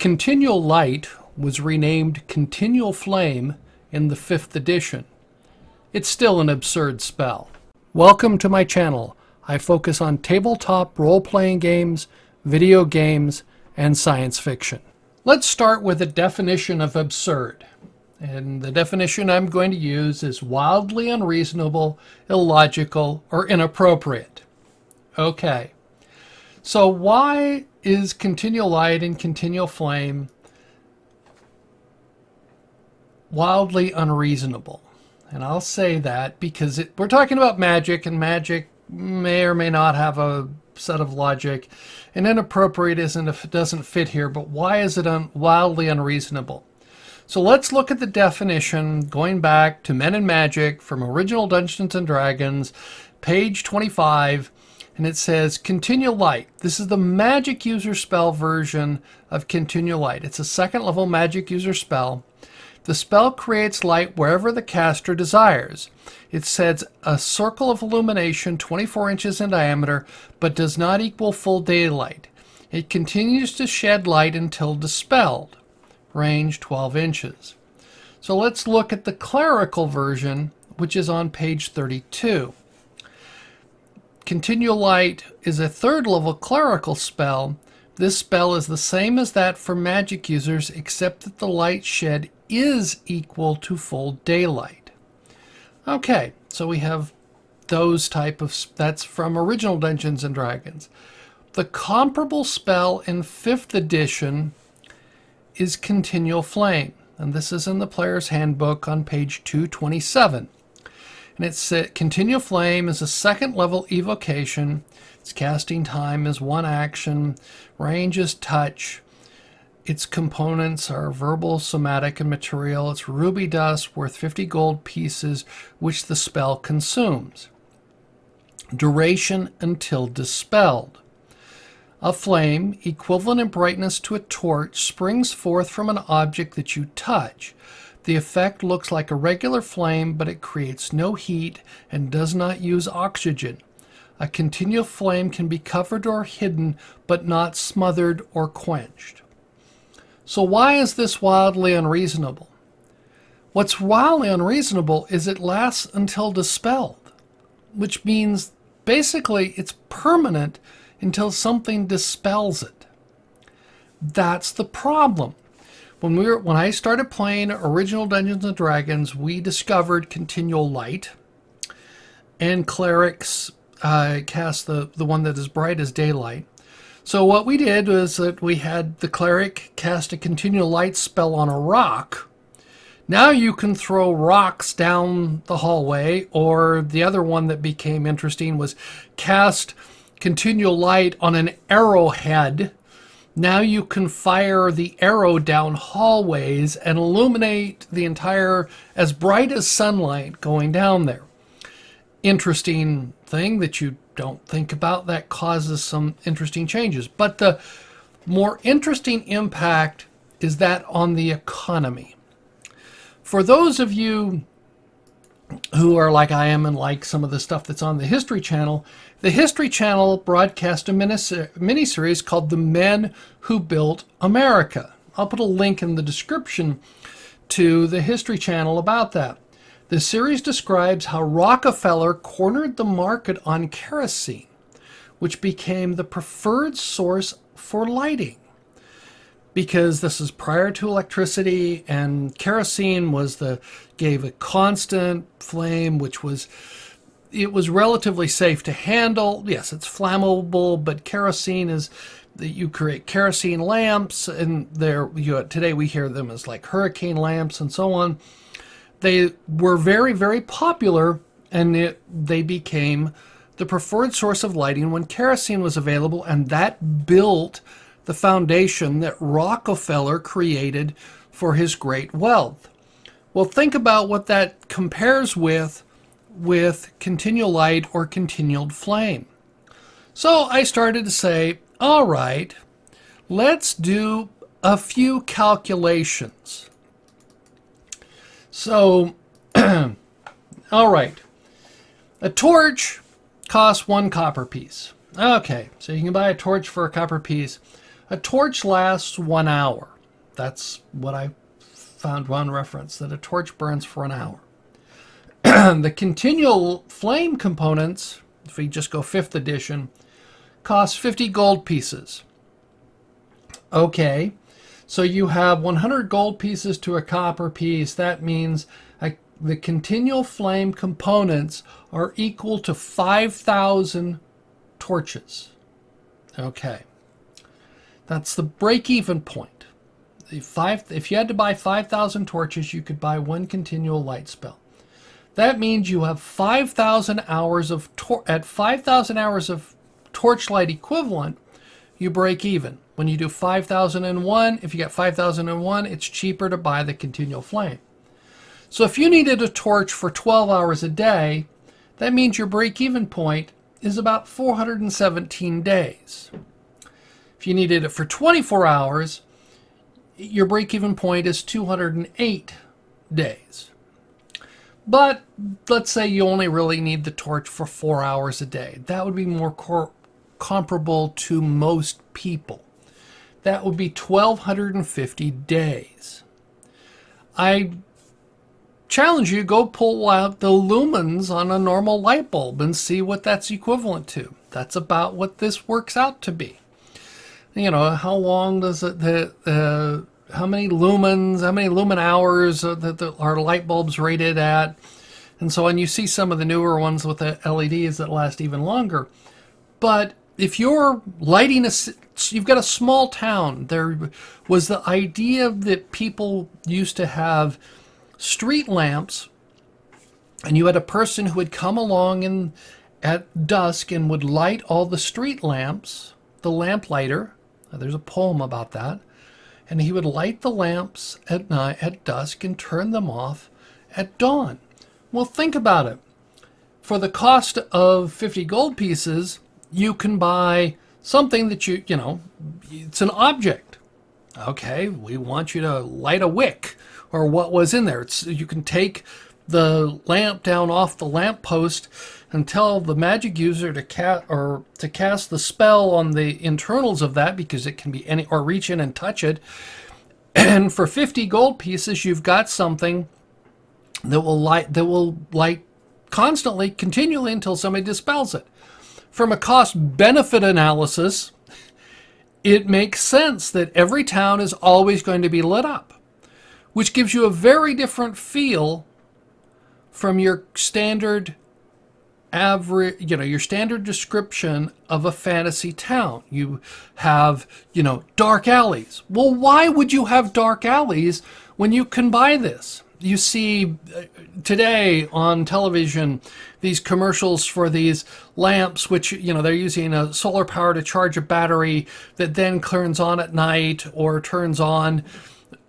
Continual Light was renamed Continual Flame in the 5th edition. It's still an absurd spell. Welcome to my channel. I focus on tabletop role-playing games, video games, and science fiction. Let's start with a definition of absurd. And the definition I'm going to use is wildly unreasonable, illogical, or inappropriate. Okay. So why is Continual Light and Continual Flame wildly unreasonable? And I'll say that because we're talking about magic, and magic may or may not have a set of logic, and inappropriate isn't if it doesn't fit here. But why is it wildly unreasonable? So let's look at the definition going back to Men and Magic from original Dungeons and Dragons, page 25, and it says Continual Light. This is the magic user spell version of Continual Light. It's a second level magic user spell. The spell creates light wherever the caster desires. It sets a circle of illumination 24 inches in diameter, but does not equal full daylight. It continues to shed light until dispelled. Range 12 inches. So let's look at the clerical version, which is on page 32. Continual Light is a third level clerical spell. This spell is the same as that for magic users, except that the light shed is equal to full daylight. Okay, so we have those type of, that's from original Dungeons and Dragons. The comparable spell in 5th edition is Continual Flame, and this is in the player's handbook on page 227. And it said Continual Flame is a second level evocation. Its casting time is 1 action. Range is touch. Its components are verbal, somatic, and material. It's ruby dust worth 50 gold pieces, which the spell consumes. Duration until dispelled. A flame, equivalent in brightness to a torch, springs forth from an object that you touch. The effect looks like a regular flame, but it creates no heat and does not use oxygen. A continual flame can be covered or hidden, but not smothered or quenched. So why is this wildly unreasonable? What's wildly unreasonable is it lasts until dispelled, which means basically it's permanent until something dispels it. That's the problem. When I started playing original Dungeons and Dragons, we discovered Continual Light, and clerics cast the one that is bright as daylight. So what we did was that we had the cleric cast a Continual Light spell on a rock. Now you can throw rocks down the hallway, or the other one that became interesting was cast Continual Light on an arrowhead. Now you can fire the arrow down hallways and illuminate the entire, as bright as sunlight going down there. Interesting thing that you don't think about that causes some interesting changes. But the more interesting impact is that on the economy. For those of you who are like I am and like some of the stuff that's on the History Channel, the History Channel broadcast a miniseries called The Men Who Built America. I'll put a link in the description to the History Channel about that. The series describes how Rockefeller cornered the market on kerosene, which became the preferred source for lighting. Because this is prior to electricity, and kerosene gave a constant flame, which was relatively safe to handle. Yes, it's flammable, but kerosene is that you create kerosene lamps, and today we hear them as like hurricane lamps and so on. They were very, very popular, and they became the preferred source of lighting when kerosene was available, and that built the foundation that Rockefeller created for his great wealth. Well, think about what that compares with Continual Light or Continual Flame. So I started to say, all right, let's do a few calculations. So, all right, a torch costs 1 copper piece. Okay, so you can buy a torch for a copper piece. A torch lasts 1 hour. That's what I found one reference, that a torch burns for an hour. The continual flame components, if we just go 5th edition, cost 50 gold pieces. Okay, so you have 100 gold pieces to a copper piece. That means the continual flame components are equal to 5,000 torches. Okay, that's the break-even point. If you had to buy 5,000 torches, you could buy one continual light spell. That means you have 5,000 hours of at 5,000 hours of torchlight equivalent, you break even. When you do 5,001, if you get 5,001, it's cheaper to buy the continual flame. So if you needed a torch for 12 hours a day, that means your break-even point is about 417 days. If you needed it for 24 hours, your break-even point is 208 days. But let's say you only really need the torch for 4 hours a day. That would be more comparable to most people. That would be 1,250 days. I challenge you, go pull out the lumens on a normal light bulb and see what that's equivalent to. That's about what this works out to be. You know, how long does it, how many lumens, how many lumen hours are light bulbs rated at, and so on. You see some of the newer ones with the LEDs that last even longer. But if you're lighting you've got a small town, there was the idea that people used to have street lamps, and you had a person who would come along at dusk and would light all the street lamps, the lamplighter. There's a poem about that. And he would light the lamps at night, at dusk, and turn them off at dawn. Well, think about it. For the cost of 50 gold pieces, you can buy something that you know, it's an object. Okay, we want you to light a wick, or what was in there. You can take the lamp down off the lamppost and tell the magic user to cast the spell on the internals of that, because it can be any, or reach in and touch it. And for 50 gold pieces, you've got something that will light constantly, continually, until somebody dispels it. From a cost-benefit analysis, it makes sense that every town is always going to be lit up, which gives you a very different feel from your standard average, your standard description of a fantasy town. You have, dark alleys. Well, why would you have dark alleys when you can buy this? You see today on television these commercials for these lamps, which, they're using a solar power to charge a battery that then turns on at night or turns on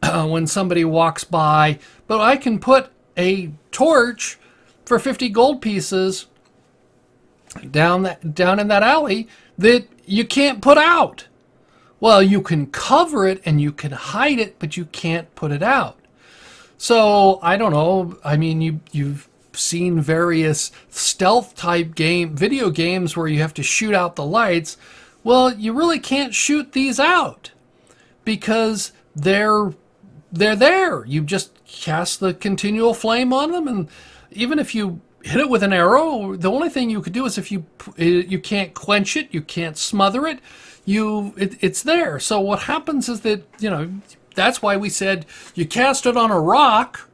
when somebody walks by. But I can put a torch for 50 gold pieces down in that alley that you can't put out. Well, you can cover it and you can hide it, but you can't put it out. So I don't know. I mean, you've seen various stealth type video games where you have to shoot out the lights. Well, you really can't shoot these out because they're there. You just cast the continual flame on them, and even if you hit it with an arrow, the only thing you could do is, if you can't quench it, you can't smother it, it's there. So what happens is that, that's why we said you cast it on a rock,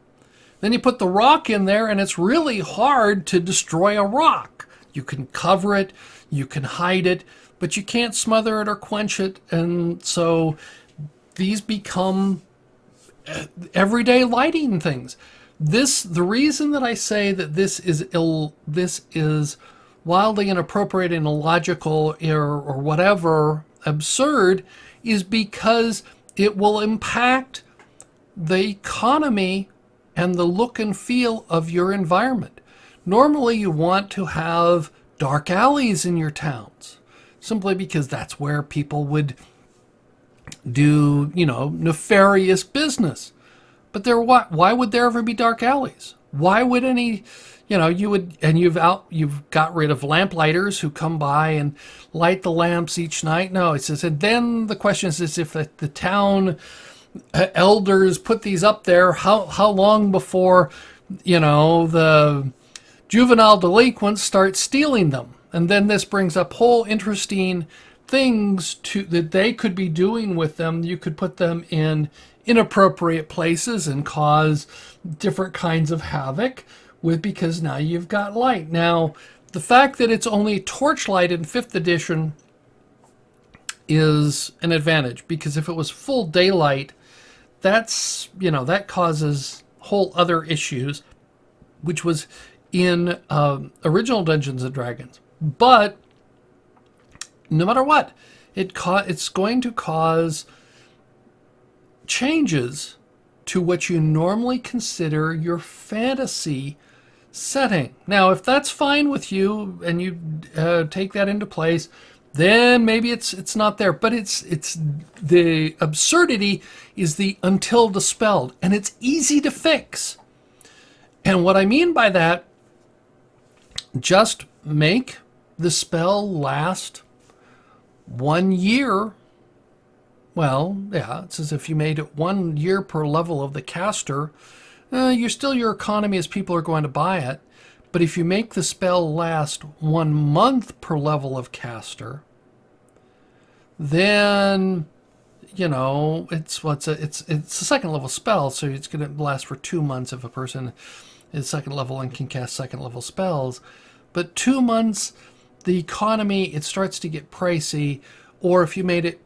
then you put the rock in there, and it's really hard to destroy a rock. You can cover it, you can hide it, but you can't smother it or quench it. And so these become everyday lighting things. The reason that I say that this is wildly inappropriate and illogical or whatever, absurd, is because it will impact the economy and the look and feel of your environment. Normally you want to have dark alleys in your towns, simply because that's where people would do, nefarious business. But why would there ever be dark alleys? Why would any, you've got rid of lamplighters who come by and light the lamps each night. No, it says, and then the question is if the town elders put these up there, how long before, the juvenile delinquents start stealing them? And then this brings up whole interesting things that they could be doing with them. You could put them in inappropriate places and cause different kinds of havoc because now you've got light. Now, the fact that it's only torchlight in 5th edition is an advantage, because if it was full daylight, that causes whole other issues, which was in original Dungeons and Dragons. But no matter what, it's going to cause changes to what you normally consider your fantasy setting. Now, if that's fine with you and you take that into place, then maybe it's not there. But it's the absurdity is the until dispelled, and it's easy to fix. And what I mean by that, just make the spell last 1 year. Well, yeah, it's as if you made it 1 year per level of the caster. Your economy as people are going to buy it. But if you make the spell last 1 month per level of caster, then it's a second level spell, so it's going to last for 2 months if a person is second level and can cast second level spells. But 2 months, the economy, it starts to get pricey. Or if you made it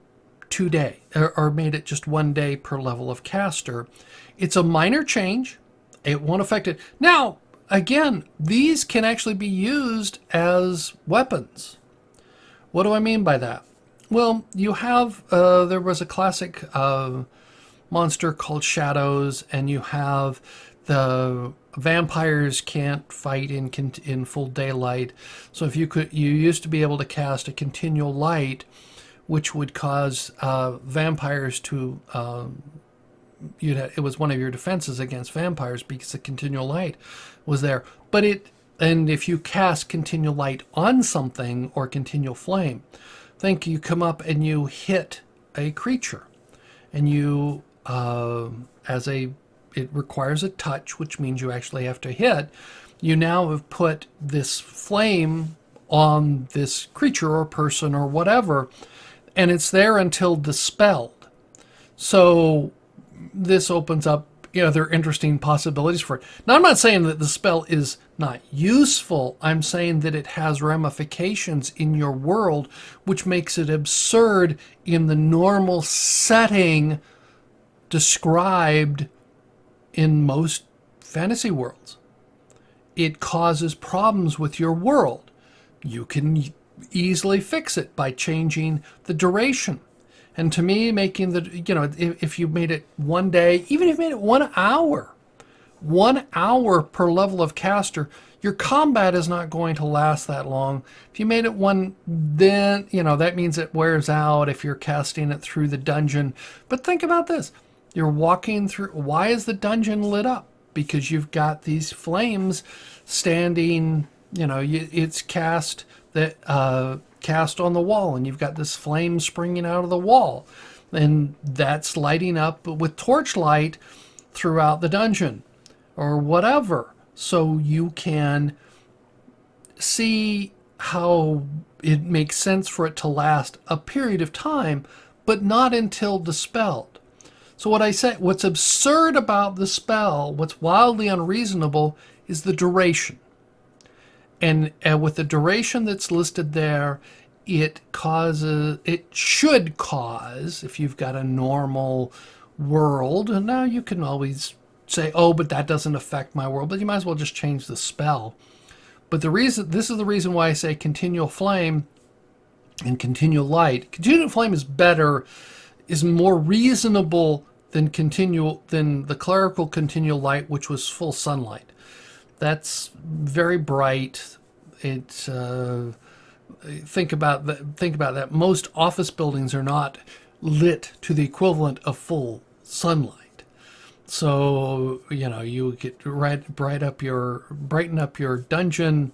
2 day or made it just 1 day per level of caster, it's a minor change. It won't affect it. Now, again, these can actually be used as weapons. What do I mean by that? Well, you have, there was a classic monster called Shadows, and you have the vampires can't fight in full daylight. So if you used to be able to cast a Continual Light, which would cause vampires to, it was one of your defenses against vampires because the Continual Light was there. And if you cast Continual Light on something or Continual Flame, think you come up and you hit a creature, and you, it requires a touch, which means you actually have to hit. You now have put this flame on this creature or person or whatever, and it's there until dispelled. So this opens up other interesting possibilities for it. Now, I'm not saying that the spell is not useful. I'm saying that it has ramifications in your world, which makes it absurd in the normal setting described in most fantasy worlds. It causes problems with your world. You can easily fix it by changing the duration. And to me, making if you made it 1 day, even if you made it 1 hour, 1 hour per level of caster, your combat is not going to last that long. If you made it then, that means it wears out if you're casting it through the dungeon. But think about this. You're walking through, why is the dungeon lit up? Because you've got these flames standing, it's cast on the wall, and you've got this flame springing out of the wall, and that's lighting up with torchlight throughout the dungeon or whatever. So you can see how it makes sense for it to last a period of time, but not until dispelled. So what's absurd about the spell, what's wildly unreasonable, is the duration. And with the duration that's listed there, it should cause, if you've got a normal world, and now you can always say, oh, but that doesn't affect my world, but you might as well just change the spell. But this is the reason why I say Continual Flame and Continual Light. Continual Flame is more reasonable than the clerical Continual Light, which was full sunlight. That's very bright. It's think about that. Most office buildings are not lit to the equivalent of full sunlight. So you get brighten up your dungeon,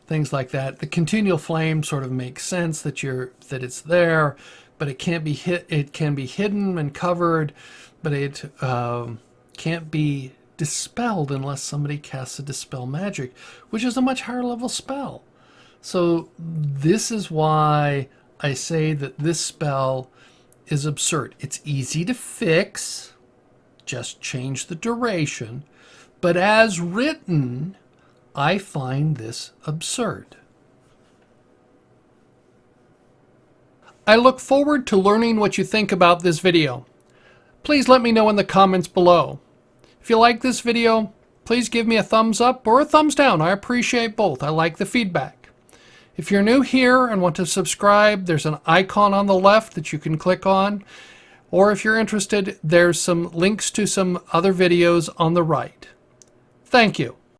things like that. The Continual Flame sort of makes sense that it's there, but it can't be hit. It can be hidden and covered. but it can't be dispelled unless somebody casts a dispel magic, which is a much higher level spell. So this is why I say that this spell is absurd. It's easy to fix, just change the duration, but as written, I find this absurd. I look forward to learning what you think about this video. Please let me know in the comments below. If you like this video, please give me a thumbs up or a thumbs down. I appreciate both. I like the feedback. If you're new here and want to subscribe, there's an icon on the left that you can click on. Or if you're interested, there's some links to some other videos on the right. Thank you.